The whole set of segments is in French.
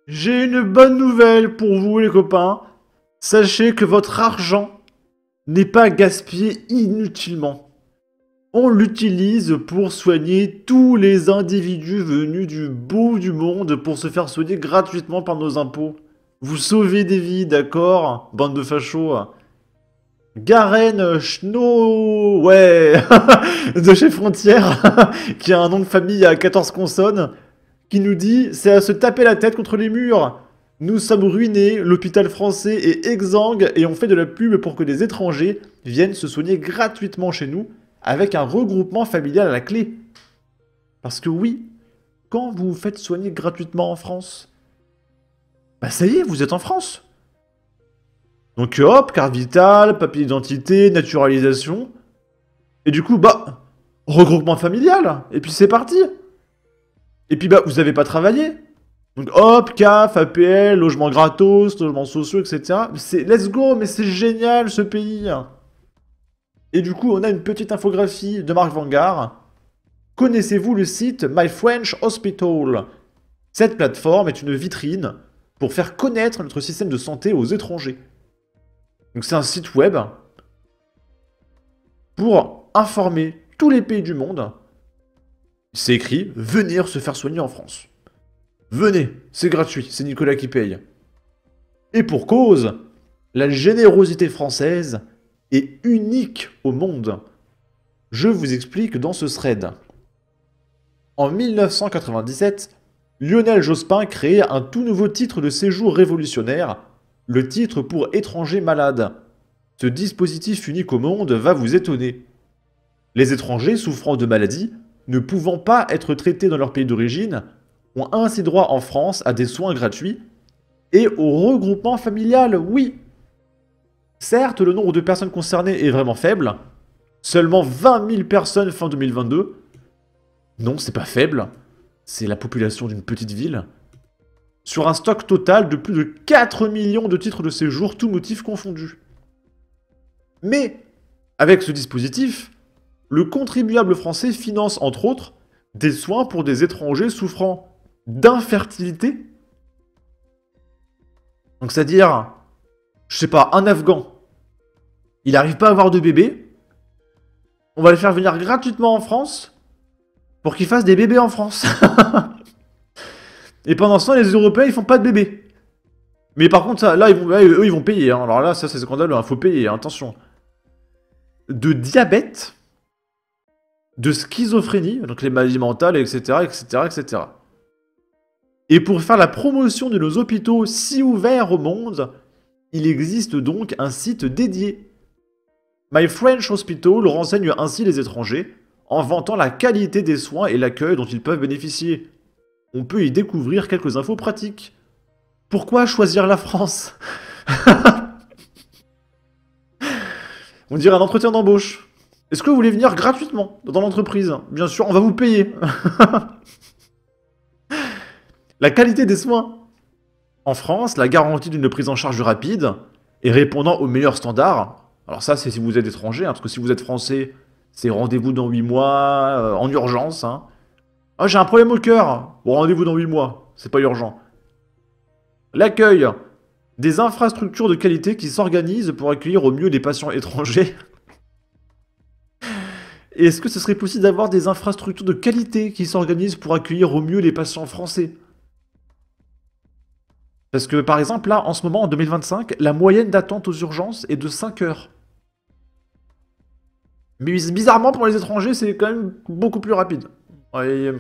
J'ai une bonne nouvelle pour vous les copains. Sachez que votre argent n'est pas gaspillé inutilement. On l'utilise pour soigner tous les individus venus du bout du monde pour se faire soigner gratuitement par nos impôts. Vous sauvez des vies, d'accord, bande de fachos. Garen Schno... Ouais, de chez Frontières, qui a un nom de famille à 14 consonnes, qui nous dit c'est à se taper la tête contre les murs. Nous sommes ruinés, l'hôpital français est exsangue et on fait de la pub pour que des étrangers viennent se soigner gratuitement chez nous avec un regroupement familial à la clé. Parce que oui, quand vous vous faites soigner gratuitement en France, bah ça y est, vous êtes en France. Donc hop, carte vitale, papier d'identité, naturalisation. Et du coup, bah, regroupement familial. Et puis c'est parti. Et puis bah, vous avez pas travaillé. Donc hop, CAF, APL, logement gratos, logements sociaux, etc. C'est let's go, mais c'est génial ce pays. Et du coup, on a une petite infographie de Marc Vanguard. Connaissez-vous le site My French Hospital? Cette plateforme est une vitrine pour faire connaître notre système de santé aux étrangers. Donc c'est un site web pour informer tous les pays du monde. C'est écrit « Venir se faire soigner en France ». Venez, c'est gratuit, c'est Nicolas qui paye. Et pour cause, la générosité française est unique au monde. Je vous explique dans ce thread. En 1997, Lionel Jospin crée un tout nouveau titre de séjour révolutionnaire, le titre pour étrangers malades. Ce dispositif unique au monde va vous étonner. Les étrangers souffrant de maladies, ne pouvant pas être traités dans leur pays d'origine, ont ainsi droit en France à des soins gratuits et au regroupement familial, oui. Certes, le nombre de personnes concernées est vraiment faible, seulement 20 000 personnes fin 2022. Non, c'est pas faible, c'est la population d'une petite ville. Sur un stock total de plus de 4 millions de titres de séjour, tous motifs confondus. Mais, avec ce dispositif, le contribuable français finance entre autres des soins pour des étrangers souffrant d'infertilité. Donc c'est-à-dire, je sais pas, un Afghan, il n'arrive pas à avoir de bébé, on va le faire venir gratuitement en France pour qu'il fasse des bébés en France. Et pendant ce temps, les Européens, ils font pas de bébés. Mais par contre, ça, là, eux, ils vont payer. Hein. Alors là, ça, c'est scandaleux, il faut payer, hein, attention. De diabète, de schizophrénie, donc les maladies mentales, etc., etc., etc. Et pour faire la promotion de nos hôpitaux si ouverts au monde, il existe donc un site dédié. My French Hospital renseigne ainsi les étrangers en vantant la qualité des soins et l'accueil dont ils peuvent bénéficier. On peut y découvrir quelques infos pratiques. Pourquoi choisir la France? On dirait un entretien d'embauche. Est-ce que vous voulez venir gratuitement dans l'entreprise? Bien sûr, on va vous payer. La qualité des soins. En France, la garantie d'une prise en charge rapide et répondant aux meilleurs standards. Alors ça, c'est si vous êtes étranger, hein, parce que si vous êtes français, c'est rendez-vous dans 8 mois, en urgence. Hein. Ah, j'ai un problème au cœur. Bon, rendez-vous dans 8 mois, c'est pas urgent. L'accueil. Des infrastructures de qualité qui s'organisent pour accueillir au mieux les patients étrangers. Et est-ce que ce serait possible d'avoir des infrastructures de qualité qui s'organisent pour accueillir au mieux les patients français? Parce que, par exemple, là, en ce moment, en 2025, la moyenne d'attente aux urgences est de 5 heures. Mais bizarrement, pour les étrangers, c'est quand même beaucoup plus rapide. Ouais,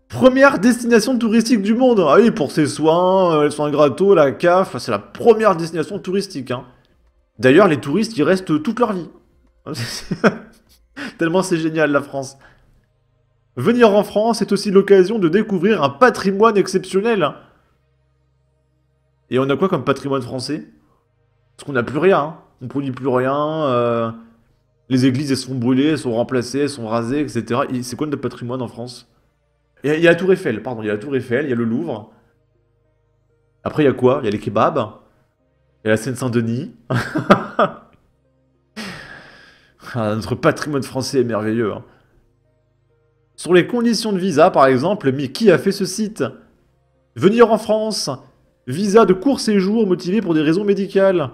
Première destination touristique du monde. Ah oui, pour ses soins, les soins gratos, la CAF, c'est la première destination touristique. Hein. D'ailleurs, les touristes, ils restent toute leur vie. Tellement c'est génial, la France. Venir en France est aussi l'occasion de découvrir un patrimoine exceptionnel. Et on a quoi comme patrimoine français? Parce qu'on n'a plus rien. Hein. On produit plus rien. Les églises, elles sont brûlées, elles sont remplacées, elles sont rasées, etc. C'est quoi notre patrimoine en France? Il y a la Tour Eiffel, pardon. Il y a la Tour Eiffel, il y a le Louvre. Après, il y a quoi? Il y a les kebabs. Il y a la Seine-Saint-Denis. Notre patrimoine français est merveilleux. Hein. Sur les conditions de visa, par exemple, mais qui a fait ce site? Venir en France. Visa de court séjour motivé pour des raisons médicales.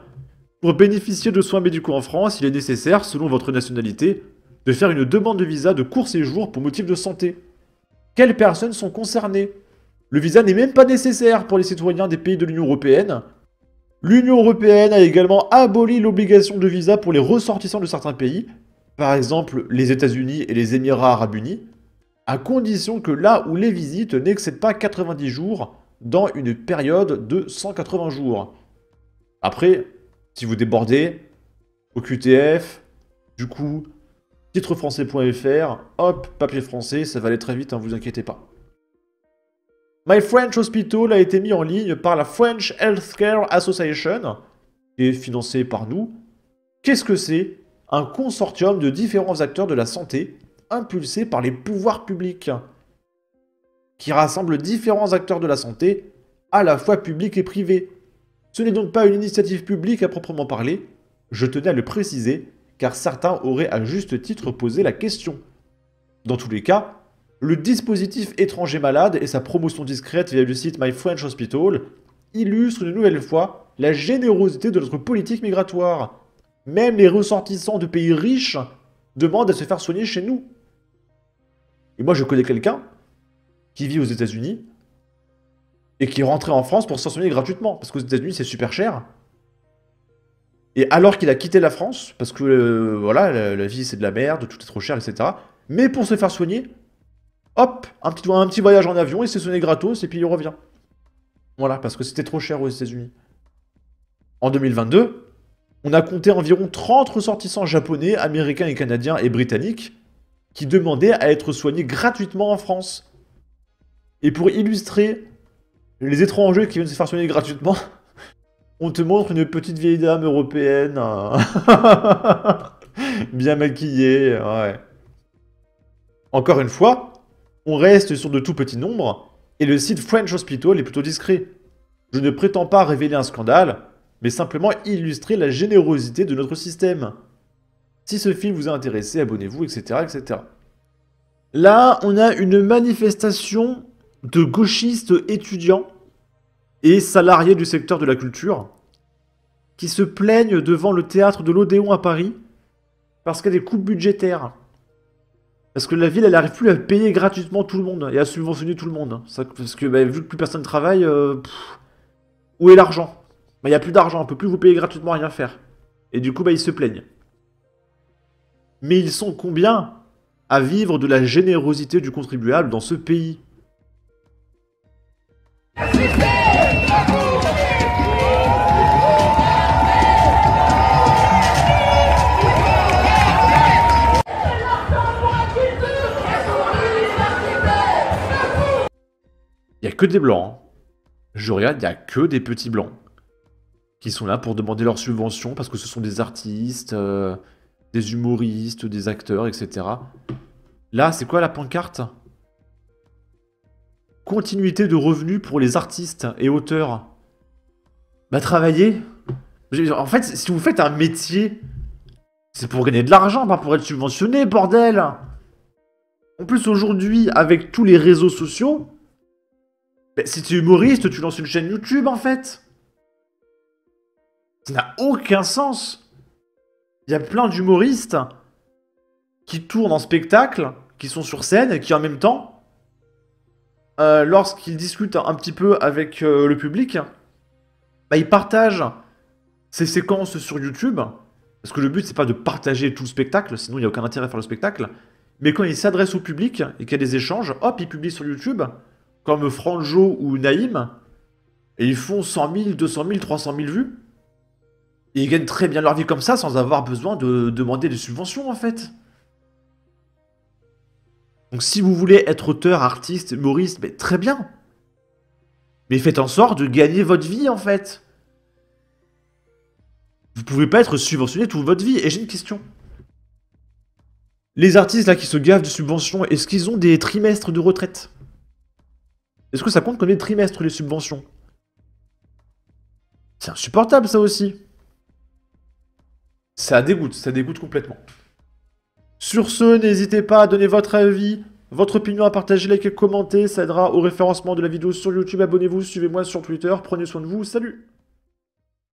Pour bénéficier de soins médicaux en France, il est nécessaire, selon votre nationalité, de faire une demande de visa de court séjour pour motif de santé. Quelles personnes sont concernées? Le visa n'est même pas nécessaire pour les citoyens des pays de l'Union européenne. L'Union européenne a également aboli l'obligation de visa pour les ressortissants de certains pays, par exemple les États-Unis et les Émirats arabes unis, à condition que là où les visites n'excèdent pas 90 jours dans une période de 180 jours. Après, si vous débordez, au QTF, du coup, titrefrançais.fr, hop, papier français, ça va aller très vite, hein, vous inquiétez pas. My French Hospital a été mis en ligne par la French Healthcare Association, et financé par nous. Qu'est-ce que c'est? Un consortium de différents acteurs de la santé, impulsé par les pouvoirs publics, qui rassemble différents acteurs de la santé, à la fois publics et privés. Ce n'est donc pas une initiative publique à proprement parler, je tenais à le préciser, car certains auraient à juste titre posé la question. Dans tous les cas, le dispositif étranger malade et sa promotion discrète via le site My French Hospital illustrent une nouvelle fois la générosité de notre politique migratoire. Même les ressortissants de pays riches demandent à se faire soigner chez nous. Et moi je connais quelqu'un qui vit aux États-Unis et qui est rentré en France pour se soigner gratuitement, parce qu'aux États-Unis c'est super cher. Et alors qu'il a quitté la France, parce que voilà, la vie c'est de la merde, tout est trop cher, etc. Mais pour se faire soigner, hop, un petit voyage en avion, il s'est soigné gratos et puis il revient. Voilà, parce que c'était trop cher aux États-Unis. En 2022, on a compté environ 30 ressortissants japonais, américains et canadiens et britanniques qui demandaient à être soignés gratuitement en France. Et pour illustrer les étrangers qui viennent se faire soigner gratuitement, on te montre une petite vieille dame européenne, bien maquillée, ouais. Encore une fois, on reste sur de tout petits nombres, et le site French Hospital est plutôt discret. Je ne prétends pas révéler un scandale, mais simplement illustrer la générosité de notre système. Si ce film vous a intéressé, abonnez-vous, etc., etc. Là, on a une manifestation de gauchistes étudiants et salariés du secteur de la culture qui se plaignent devant le théâtre de l'Odéon à Paris parce qu'il y a des coupes budgétaires. Parce que la ville, elle n'arrive plus à payer gratuitement tout le monde et à subventionner tout le monde. Parce que vu que plus personne ne travaille, où est l'argent? Il n'y a plus d'argent, on ne peut plus vous payer gratuitement, rien faire. Et du coup, ils se plaignent. Mais ils sont combien à vivre de la générosité du contribuable dans ce pays? Il n'y a que des blancs. Hein. Je regarde, il n'y a que des petits blancs qui sont là pour demander leur subvention parce que ce sont des artistes, des humoristes, des acteurs, etc. Là, c'est quoi la pancarte? Continuité de revenus pour les artistes et auteurs. Bah, travailler. En fait, si vous faites un métier, c'est pour gagner de l'argent, pas pour être subventionné, bordel! En plus, aujourd'hui, avec tous les réseaux sociaux, bah, si tu es humoriste, tu lances une chaîne YouTube, en fait. Ça n'a aucun sens. Il y a plein d'humoristes qui tournent en spectacle, qui sont sur scène, et qui en même temps, lorsqu'ils discutent un petit peu avec le public, bah, ils partagent ces séquences sur YouTube, parce que le but c'est pas de partager tout le spectacle, sinon il n'y a aucun intérêt à faire le spectacle, mais quand ils s'adressent au public et qu'il y a des échanges, hop, ils publient sur YouTube, comme Franjo ou Naïm, et ils font 100 000, 200 000, 300 000 vues, et ils gagnent très bien leur vie comme ça, sans avoir besoin de demander des subventions en fait. Donc si vous voulez être auteur, artiste, humoriste, mais très bien. Mais faites en sorte de gagner votre vie en fait. Vous pouvez pas être subventionné toute votre vie. Et j'ai une question. Les artistes là qui se gavent de subventions, est-ce qu'ils ont des trimestres de retraite? Est-ce que ça compte comme des trimestres les subventions? C'est insupportable ça aussi. Ça dégoûte complètement. Sur ce, n'hésitez pas à donner votre avis, votre opinion, à partager, liker, commenter, ça aidera au référencement de la vidéo sur YouTube. Abonnez-vous, suivez-moi sur Twitter, prenez soin de vous, salut!